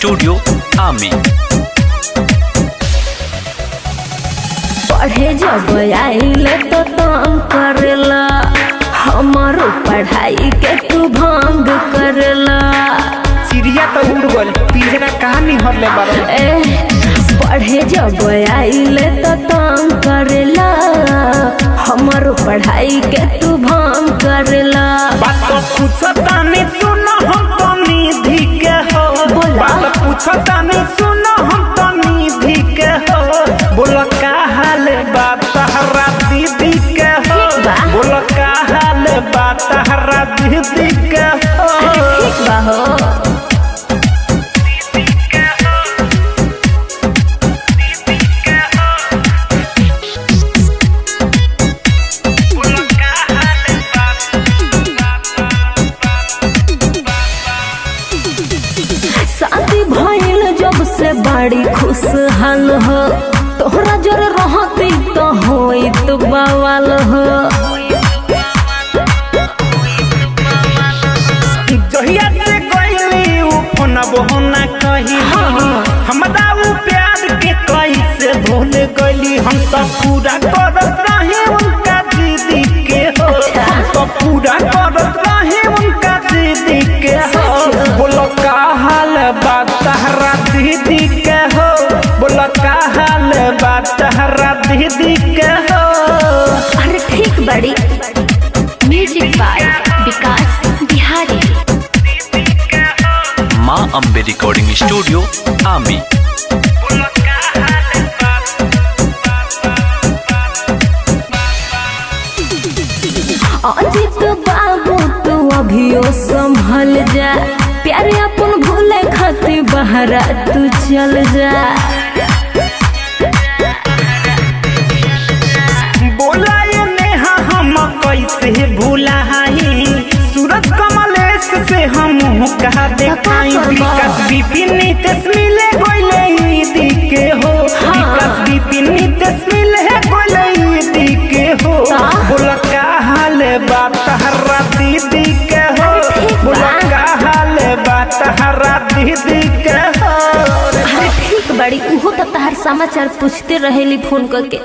Studio आमी। पढ़े जब आइले तो तंग करेला, हमारो पढ़ाई के तू भंग करेला। चिड़िया तो उड़ गल, पिंजरा कहानी हरले बारो। पढ़े जब आइले तो तंग करेला, हमारो पढ़ाई के तू भंग करेला। बात तो पूछता नहीं सुनो हम तो निधि के हो। बात पूछता नहीं सुनो हम तो निधि के हो। बोलो का हाल बात हरा दीदी के हो। बोलो का हाल बात हरा दीदी के हो। ठीक बा हो। शादी भइल जब से बड़ी खुशहाल हो, तोहरा जोर रहती तो होइत बवाल हो। जहिया से गइली उ फोन बहना कही हमरा उ प्यार के कैसे भूल गइली। हम तो पूरा करत रहे उनका दीदी के हो। हम तो पूरा करत रहे उनका दीदी के हो। बोलो का हाल बात तहरा दीदी के हो। बोलो का हाल बात तहरा दीदी के हो। अरे ठीक बड़ी। म्यूजिक बाय विकास बिहारी। माँ अम्बे रिकॉर्डिंग स्टूडियो आमी। अजित बाबू तू अभियो संभल जा, प्यारे अपन भूले खातिर बहरा तू चल जा। बोला ये नेहा हम कैसे भूलाई। सूरज कमलेश से हम कहा देखाई। विकास विपिन नितेश मिले गोले ईदी के हो। विकास विपिन नितेश मिले गोले ईदी के हो। बोला का हाल बात हरा दीदी के हो। बोला का हाल बात हरा दीदी के हो। ठीक बड़ी, उहो तो तहार समाचार पूछते रहेली फोन करके।